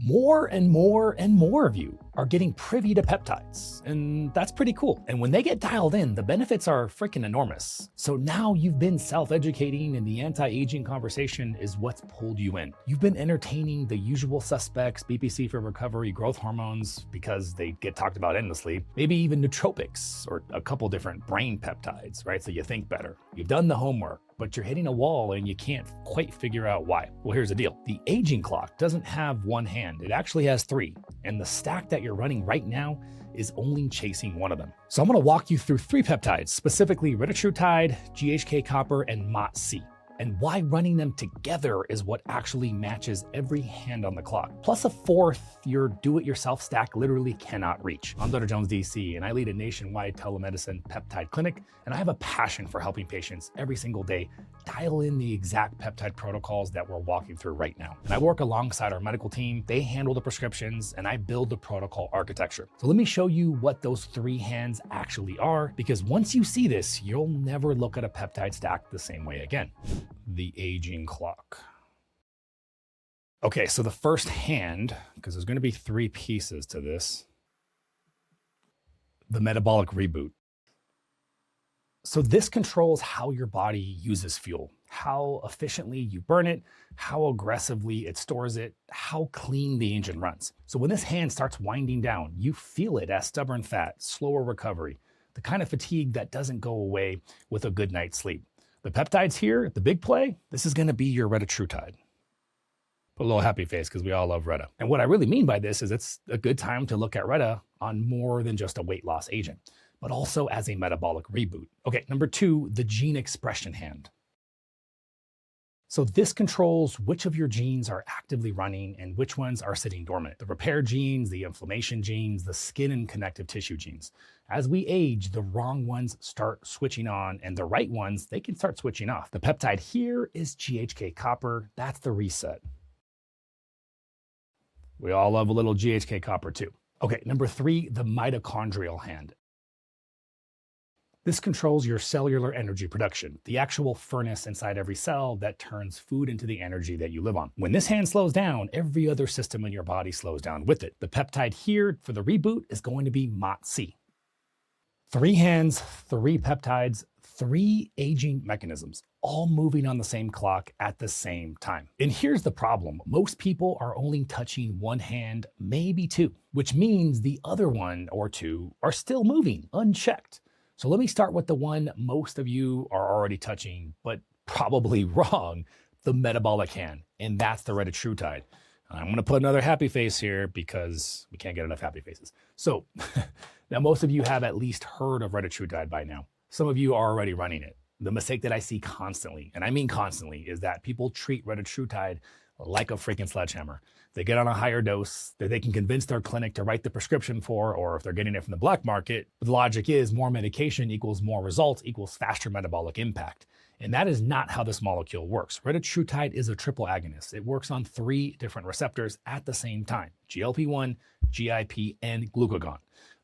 More and more and more of you are getting privy to peptides, and that's pretty cool. And when they get dialed in, the benefits are freaking enormous. So now you've been self-educating, and the anti-aging conversation is what's pulled you in. You've been entertaining the usual suspects, BPC for recovery, growth hormones, because they get talked about endlessly, maybe even nootropics or a couple different brain peptides, right? So you think better. You've done the homework, but you're hitting a wall and you can't quite figure out why. Well, here's the deal. The aging clock doesn't have one hand. It actually has three. And the stack that you're running right now is only chasing one of them. So I'm gonna walk you through three peptides, specifically Retatrutide, GHK-Cu, and MOTS-c. And why running them together is what actually matches every hand on the clock. Plus a fourth, your do-it-yourself stack literally cannot reach. I'm Dr. Jones, DC, and I lead a nationwide telemedicine peptide clinic, and I have a passion for helping patients every single day dial in the exact peptide protocols that we're walking through right now. And I work alongside our medical team. They handle the prescriptions, and I build the protocol architecture. So let me show you what those three hands actually are, because once you see this, you'll never look at a peptide stack the same way again. The aging clock. Okay, so the first hand, because there's going to be three pieces to this, the metabolic reboot. So this controls how your body uses fuel, how efficiently you burn it, how aggressively it stores it, how clean the engine runs. So when this hand starts winding down, you feel it as stubborn fat, slower recovery, the kind of fatigue that doesn't go away with a good night's sleep. The peptides here, the big play, this is gonna be your Retatrutide. Put a little happy face because we all love Reta. And what I really mean by this is it's a good time to look at Reta on more than just a weight loss agent, but also as a metabolic reboot. Okay, number two, the gene expression hand. So this controls which of your genes are actively running and which ones are sitting dormant. The repair genes, the inflammation genes, the skin and connective tissue genes. As we age, the wrong ones start switching on and the right ones, they can start switching off. The peptide here is GHK-Cu. That's the reset. We all love a little GHK-Cu too. Okay, number three, the mitochondrial hand. This controls your cellular energy production, the actual furnace inside every cell that turns food into the energy that you live on. When this hand slows down, every other system in your body slows down with it. The peptide here for the reboot is going to be MOTS-c. Three hands, three peptides, three aging mechanisms, all moving on the same clock at the same time. And here's the problem. Most people are only touching one hand, maybe two, which means the other one or two are still moving unchecked. So let me start with the one most of you are already touching, but probably wrong, the metabolic hand, and that's the Retatrutide. I'm gonna put another happy face here because we can't get enough happy faces. So now most of you have at least heard of Retatrutide by now. Some of you are already running it. The mistake that I see constantly, and I mean constantly, is that people treat Retatrutide like a freaking sledgehammer. They get on a higher dose that they can convince their clinic to write the prescription for, or if they're getting it from the black market, the logic is more medication equals more results equals faster metabolic impact. And that is not how this molecule works. Retatrutide is a triple agonist. It works on three different receptors at the same time: GLP-1, GIP, and glucagon.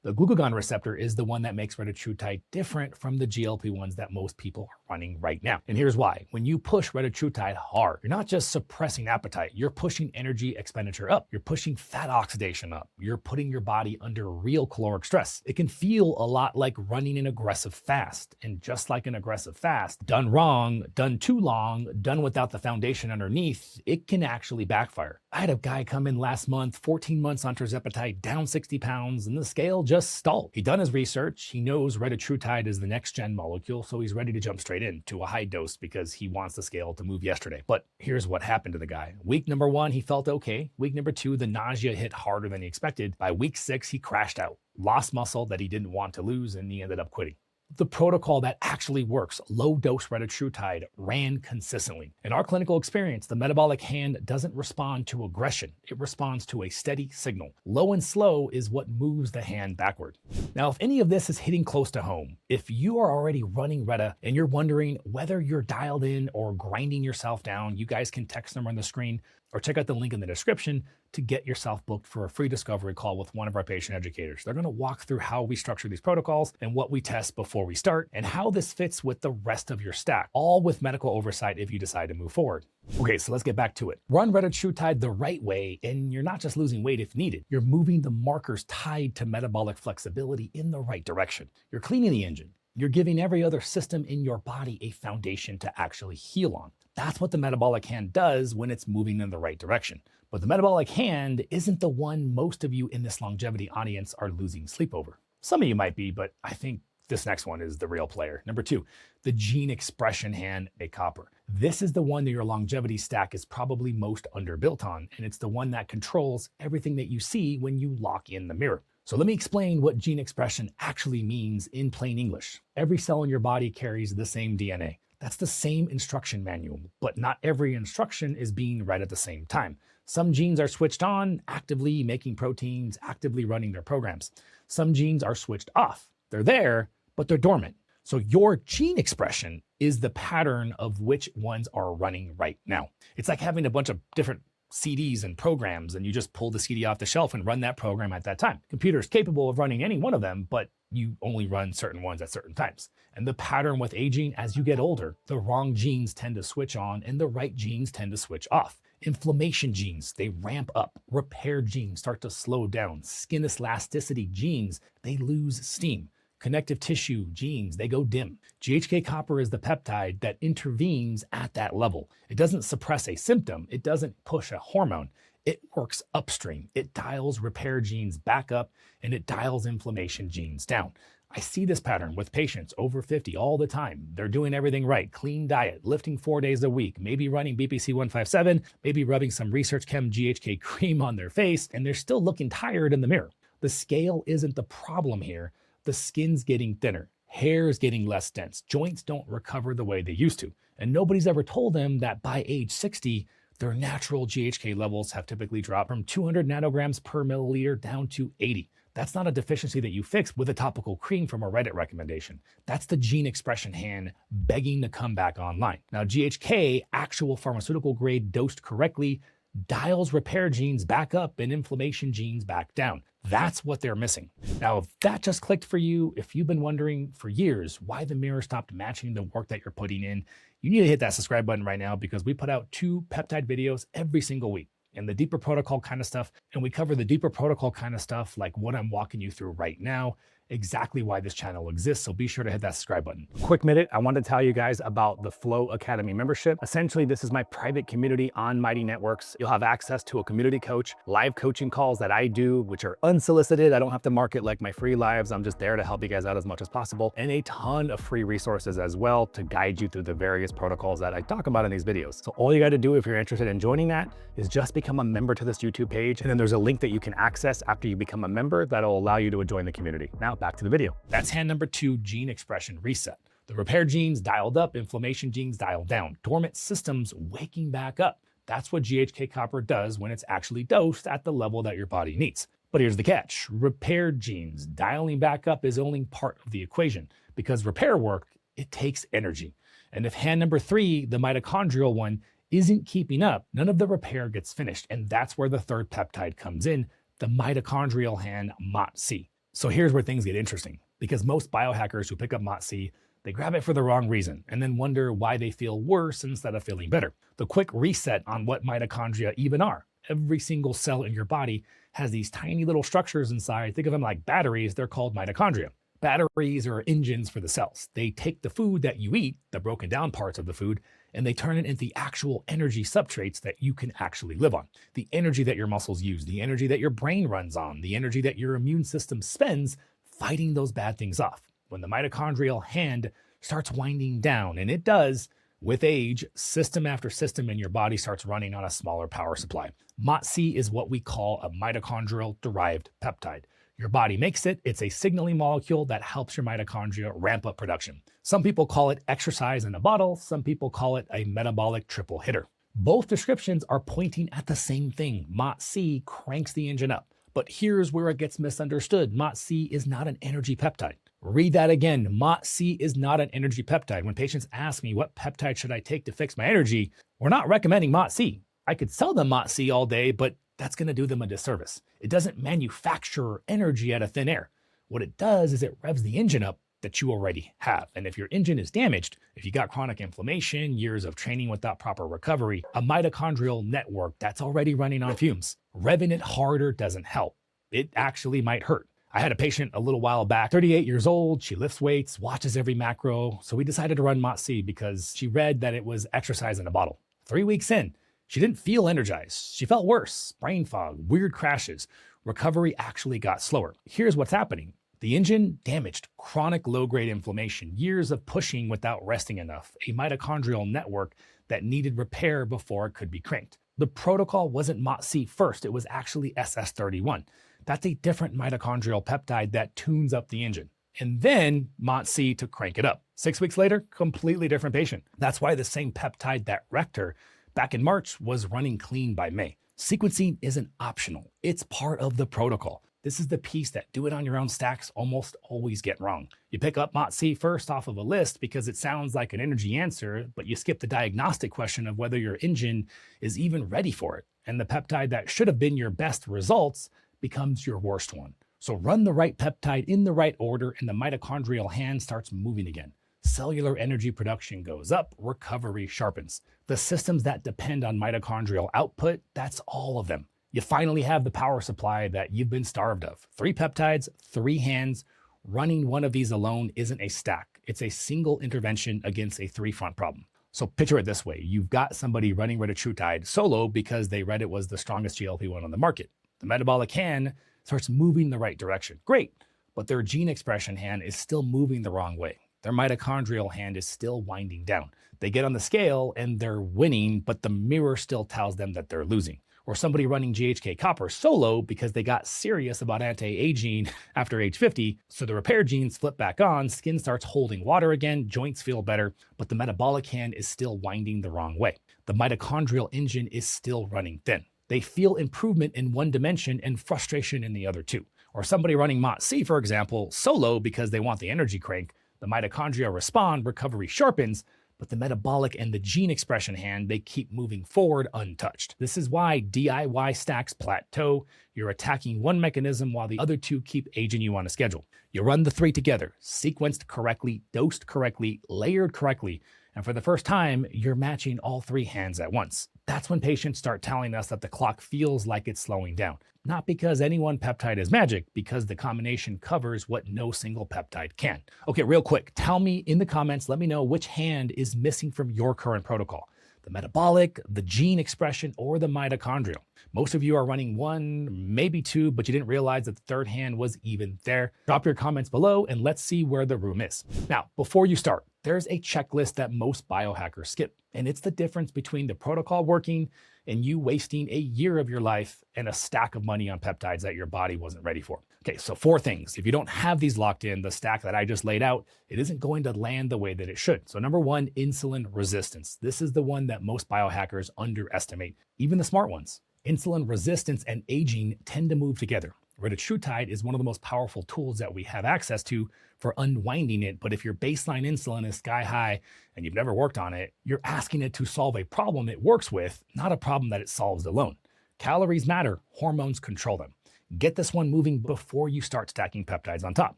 The glucagon receptor is the one that makes Retatrutide different from the GLP-1s that most people are running right now. And here's why. When you push Retatrutide hard, you're not just suppressing appetite, you're pushing energy expenditure up. You're pushing fat oxidation up. You're putting your body under real caloric stress. It can feel a lot like running an aggressive fast. And just like an aggressive fast, done wrong, done too long, done without the foundation underneath, it can actually backfire. I had a guy come in last month, 14 months on Tirzepatide, down 60 pounds, and the scale just stalled. He'd done his research. He knows Retatrutide is the next gen molecule, so he's ready to jump straight in to a high dose because he wants the scale to move yesterday. But here's what happened to the guy. Week number one, he felt okay. Week number two, the nausea hit harder than he expected. By week six, he crashed out, lost muscle that he didn't want to lose, and he ended up quitting. The protocol that actually works, low-dose Retatrutide, ran consistently. In our clinical experience, the metabolic hand doesn't respond to aggression. It responds to a steady signal. Low and slow is what moves the hand backward. Now, if any of this is hitting close to home, if you are already running Reta and you're wondering whether you're dialed in or grinding yourself down, you guys can text them on the screen. or check out the link in the description to get yourself booked for a free discovery call with one of our patient educators. They're going to walk through how we structure these protocols and what we test before we start and how this fits with the rest of your stack, all with medical oversight if you decide to move forward. Okay, so let's get back to it. Run Retatrutide the right way, and you're not just losing weight if needed. You're moving the markers tied to metabolic flexibility in the right direction. You're cleaning the engine. You're giving every other system in your body a foundation to actually heal on. That's what the metabolic hand does when it's moving in the right direction. But the metabolic hand isn't the one most of you in this longevity audience are losing sleep over. Some of you might be, but I think this next one is the real player. Number 2, the gene expression hand, a copper. This is the one that your longevity stack is probably most underbuilt on, and it's the one that controls everything that you see when you lock in the mirror. So let me explain what gene expression actually means in plain English. Every cell in your body carries the same DNA. That's the same instruction manual, but not every instruction is being read at the same time. Some genes are switched on, actively making proteins, actively running their programs. Some genes are switched off. They're there, but they're dormant. So your gene expression is the pattern of which ones are running right now. It's like having a bunch of different CDs and programs, and you just pull the CD off the shelf and run that program at that time. Computer's capable of running any one of them, but you only run certain ones at certain times. And the pattern with aging, as you get older, the wrong genes tend to switch on and the right genes tend to switch off. Inflammation genes, they ramp up. Repair genes start to slow down. Skin elasticity genes, they lose steam. Connective tissue genes, they go dim. GHK-copper is the peptide that intervenes at that level. It doesn't suppress a symptom. It doesn't push a hormone. It works upstream. It dials repair genes back up and it dials inflammation genes down. I see this pattern with patients over 50 all the time. They're doing everything right. Clean diet, lifting 4 days a week, maybe running BPC 157, maybe rubbing some Research Chem GHK cream on their face, and they're still looking tired in the mirror. The scale isn't the problem here. The skin's getting thinner, hair is getting less dense, joints don't recover the way they used to. And nobody's ever told them that by age 60, their natural GHK levels have typically dropped from 200 nanograms per milliliter down to 80. That's not a deficiency that you fix with a topical cream from a Reddit recommendation. That's the gene expression hand begging to come back online. Now, GHK, actual pharmaceutical grade dosed correctly, dials repair genes back up and inflammation genes back down. That's what they're missing. Now, if that just clicked for you, if you've been wondering for years why the mirror stopped matching the work that you're putting in, you need to hit that subscribe button right now because we put out 2 peptide videos every single week. And the deeper protocol kind of stuff, and we cover the deeper protocol kind of stuff like what I'm walking you through right now, exactly why this channel exists, so be sure to hit that subscribe button. Quick minute, I want to tell you guys about the Flow Academy membership. Essentially, this is my private community on Mighty Networks. You'll have access to a community coach, live coaching calls that I do, which are unsolicited. I don't have to market like my free lives. I'm just there to help you guys out as much as possible, and a ton of free resources as well to guide you through the various protocols that I talk about in these videos. So all you got to do if you're interested in joining that is just become a member to this YouTube page, and then there's a link that you can access after you become a member that'll allow you to join the community. Now, back to the video. That's hand number 2, gene expression reset. The repair genes dialed up, inflammation genes dialed down, dormant systems waking back up. That's what GHK-copper does when it's actually dosed at the level that your body needs. But here's the catch. Repair genes dialing back up is only part of the equation because repair work, it takes energy. And if hand number 3, the mitochondrial one, isn't keeping up, none of the repair gets finished. And that's where the third peptide comes in, the mitochondrial hand MOTS-c. So here's where things get interesting, because most biohackers who pick up MOTS-c, they grab it for the wrong reason and then wonder why they feel worse instead of feeling better. The quick reset on what mitochondria even are. Every single cell in your body has these tiny little structures inside. Think of them like batteries. They're called mitochondria. Batteries are engines for the cells. They take the food that you eat, the broken down parts of the food, and they turn it into the actual energy substrates that you can actually live on. The energy that your muscles use, the energy that your brain runs on, the energy that your immune system spends fighting those bad things off. When the mitochondrial hand starts winding down, and it does, with age, system after system in your body starts running on a smaller power supply. MOTS-c is what we call a mitochondrial-derived peptide. Your body makes it. It's a signaling molecule that helps your mitochondria ramp up production. Some people call it exercise in a bottle. Some people call it a metabolic triple hitter. Both descriptions are pointing at the same thing. MOTS-c cranks the engine up. But here's where it gets misunderstood. MOTS-c is not an energy peptide. Read that again. MOTS-c is not an energy peptide. When patients ask me what peptide should I take to fix my energy, we're not recommending MOTS-c. I could sell them MOTS-c all day, but that's going to do them a disservice. It doesn't manufacture energy out of thin air. What it does is it revs the engine up that you already have. And if your engine is damaged, if you got chronic inflammation, years of training without proper recovery, a mitochondrial network that's already running on fumes, revving it harder doesn't help. It actually might hurt. I had a patient a little while back, 38 years old. She lifts weights, watches every macro. So we decided to run MOTS-c because she read that it was exercise in a bottle. 3 weeks in, she didn't feel energized. She felt worse, brain fog, weird crashes. Recovery actually got slower. Here's what's happening. The engine damaged, chronic low-grade inflammation, years of pushing without resting enough, a mitochondrial network that needed repair before it could be cranked. The protocol wasn't MOTS-c first, it was actually SS31. That's a different mitochondrial peptide that tunes up the engine. And then MOTS-c to crank it up. 6 weeks later, completely different patient. That's why the same peptide that wrecked her back in March was running clean by May. Sequencing isn't optional, it's part of the protocol. This is the piece that do it on your own stacks almost always get wrong. You pick up MOTS-c first off of a list because it sounds like an energy answer, but you skip the diagnostic question of whether your engine is even ready for it. And the peptide that should have been your best results becomes your worst one. So run the right peptide in the right order and the mitochondrial hand starts moving again. Cellular energy production goes up, recovery sharpens. The systems that depend on mitochondrial output, that's all of them. You finally have the power supply that you've been starved of. 3 peptides, 3 hands. Running one of these alone isn't a stack. It's a single intervention against a 3-front problem. So picture it this way. You've got somebody running Retatrutide solo because they read it was the strongest GLP-1 on the market. The metabolic hand starts moving the right direction. Great, but their gene expression hand is still moving the wrong way. Their mitochondrial hand is still winding down. They get on the scale and they're winning, but the mirror still tells them that they're losing. Or somebody running GHK-Cu solo because they got serious about anti-aging after age 50, so the repair genes flip back on, skin starts holding water again, joints feel better, but the metabolic hand is still winding the wrong way. The mitochondrial engine is still running thin. They feel improvement in one dimension and frustration in the other two. Or somebody running MOTS-c, for example, solo because they want the energy crank, the mitochondria respond, recovery sharpens, but the metabolic and the gene expression hand, they keep moving forward untouched. This is why DIY stacks plateau. You're attacking one mechanism while the other two keep aging you on a schedule. You run the 3 together, sequenced correctly, dosed correctly, layered correctly, and for the first time, you're matching all 3 hands at once. That's when patients start telling us that the clock feels like it's slowing down. Not because any one peptide is magic, because the combination covers what no single peptide can. Okay, real quick, tell me in the comments, let me know which hand is missing from your current protocol. The metabolic, the gene expression, or the mitochondrial. Most of you are running 1, maybe 2, but you didn't realize that the 3rd hand was even there. Drop your comments below and let's see where the room is. Now, before you start, there's a checklist that most biohackers skip, and it's the difference between the protocol working and you wasting a year of your life and a stack of money on peptides that your body wasn't ready for. Okay, so 4 things. If you don't have these locked in, the stack that I just laid out, it isn't going to land the way that it should. So number 1, insulin resistance. This is the one that most biohackers underestimate, even the smart ones. Insulin resistance and aging tend to move together. Retatrutide is one of the most powerful tools that we have access to for unwinding it. But if your baseline insulin is sky high and you've never worked on it, you're asking it to solve a problem it works with, not a problem that it solves alone. Calories matter, hormones control them. Get this one moving before you start stacking peptides on top.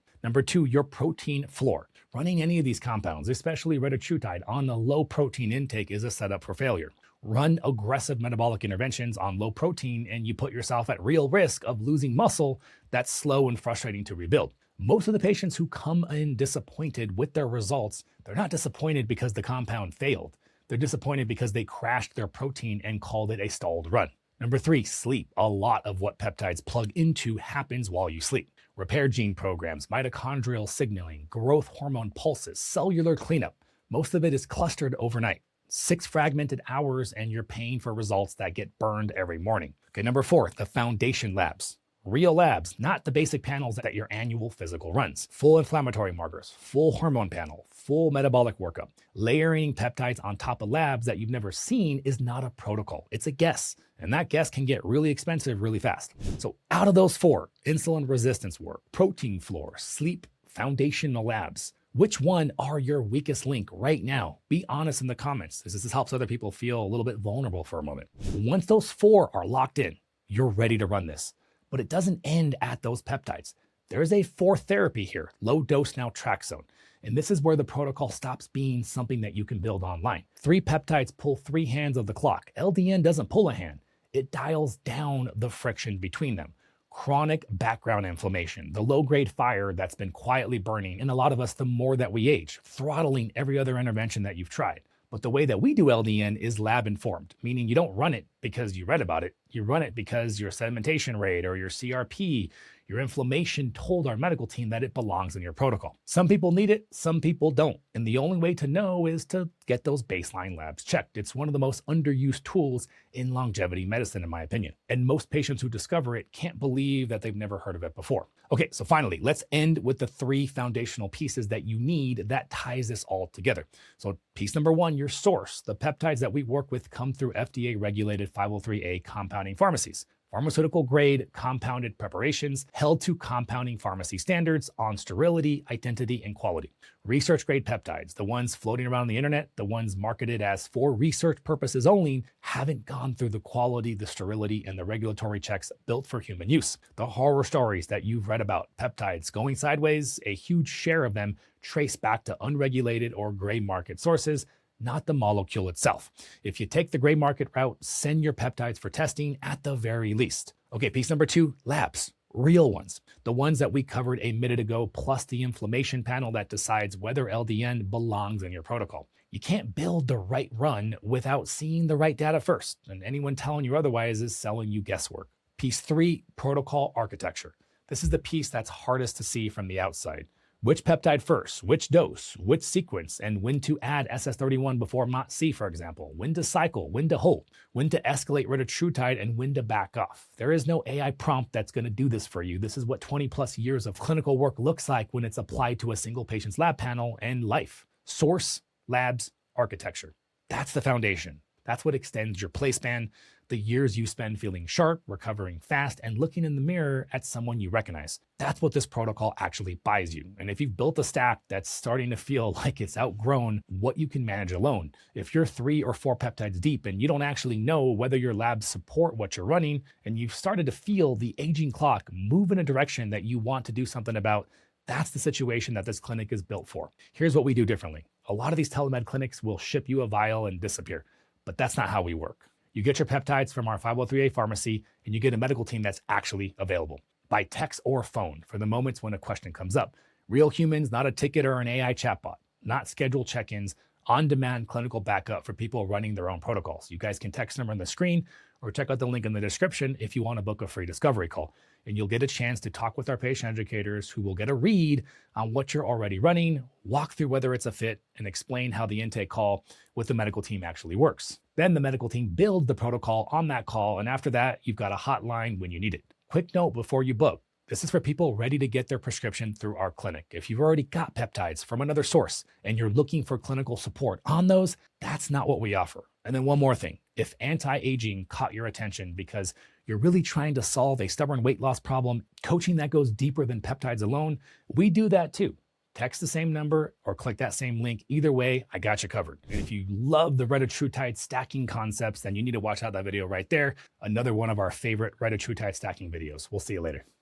Number 2, your protein floor. Running any of these compounds, especially Retatrutide, on a low protein intake is a setup for failure. Run aggressive metabolic interventions on low protein and you put yourself at real risk of losing muscle that's slow and frustrating to rebuild. Most of the patients who come in disappointed with their results, they're not disappointed because the compound failed. They're disappointed because they crashed their protein and called it a stalled run. Number 3, sleep. A lot of what peptides plug into happens while you sleep. Repair gene programs, mitochondrial signaling, growth hormone pulses, cellular cleanup. Most of it is clustered overnight. 6 fragmented hours and you're paying for results that get burned every morning. Okay, number 4, the foundation labs. Real labs, not the basic panels that your annual physical runs. Full inflammatory markers, full hormone panel, full metabolic workup. Layering peptides on top of labs that you've never seen is not a protocol. It's a guess, and that guess can get really expensive really fast. So out of those 4, insulin resistance work, protein floor, sleep, foundational labs, Which one are your weakest link right now? Be honest in the comments. This helps other people feel a little bit vulnerable for a moment. Once those 4 are locked in, you're ready to run this. But it doesn't end at those peptides. There is a 4th therapy here, low dose naltrexone. And this is where the protocol stops being something that you can build online. 3 peptides pull 3 hands of the clock. LDN doesn't pull a hand. It dials down the friction between them. Chronic background inflammation, the low-grade fire that's been quietly burning in a lot of us the more that we age, throttling every other intervention that you've tried. But the way that we do LDN is lab-informed, meaning you don't run it because you read about it. You run it because your sedimentation rate or your CRP, your inflammation told our medical team that it belongs in your protocol. Some people need it, some people don't. And the only way to know is to get those baseline labs checked. It's one of the most underused tools in longevity medicine, in my opinion. And most patients who discover it can't believe that they've never heard of it before. Okay, so finally, let's end with the 3 foundational pieces that you need that ties this all together. So piece number 1, your source. The peptides that we work with come through FDA-regulated 503A compounding pharmacies. Pharmaceutical-grade compounded preparations held to compounding pharmacy standards on sterility, identity, and quality. Research-grade peptides, the ones floating around the internet, the ones marketed as for research purposes only, haven't gone through the quality, the sterility, and the regulatory checks built for human use. The horror stories that you've read about peptides going sideways, a huge share of them trace back to unregulated or gray market sources, not the molecule itself. If you take the gray market route, send your peptides for testing at the very least. Okay, piece number 2, labs. Real ones. The ones that we covered a minute ago, plus the inflammation panel that decides whether LDN belongs in your protocol. You can't build the right run without seeing the right data first, and anyone telling you otherwise is selling you guesswork. Piece 3, protocol architecture. This is the piece that's hardest to see from the outside. Which peptide first, which dose, which sequence, and when to add SS31 before MOTS-c, for example, when to cycle, when to hold, when to escalate Retatrutide, and when to back off. There is no AI prompt that's going to do this for you. This is what 20 plus years of clinical work looks like when it's applied to a single patient's lab panel and life. Source, labs, architecture. That's the foundation. That's what extends your play span, the years you spend feeling sharp, recovering fast, and looking in the mirror at someone you recognize. That's what this protocol actually buys you. And if you've built a stack that's starting to feel like it's outgrown what you can manage alone, if you're 3 or 4 peptides deep and you don't actually know whether your labs support what you're running, and you've started to feel the aging clock move in a direction that you want to do something about, that's the situation that this clinic is built for. Here's what we do differently. A lot of these telemed clinics will ship you a vial and disappear. But that's not how we work. You get your peptides from our 503A pharmacy, and you get a medical team that's actually available by text or phone for the moments when a question comes up. Real humans, not a ticket or an AI chatbot, not scheduled check-ins, on-demand clinical backup for people running their own protocols. You guys can text them on the screen or check out the link in the description if you want to book a free discovery call. And you'll get a chance to talk with our patient educators who will get a read on what you're already running, walk through whether it's a fit, and explain how the intake call with the medical team actually works. Then the medical team builds the protocol on that call, and after that, you've got a hotline when you need it. Quick note before you book. This is for people ready to get their prescription through our clinic. If you've already got peptides from another source and you're looking for clinical support on those, that's not what we offer. And then one more thing, if anti-aging caught your attention because you're really trying to solve a stubborn weight loss problem, coaching that goes deeper than peptides alone, we do that too. Text the same number or click that same link. Either way, I got you covered. And if you love the Retatrutide stacking concepts, then you need to watch out that video right there. Another one of our favorite Retatrutide stacking videos. We'll see you later.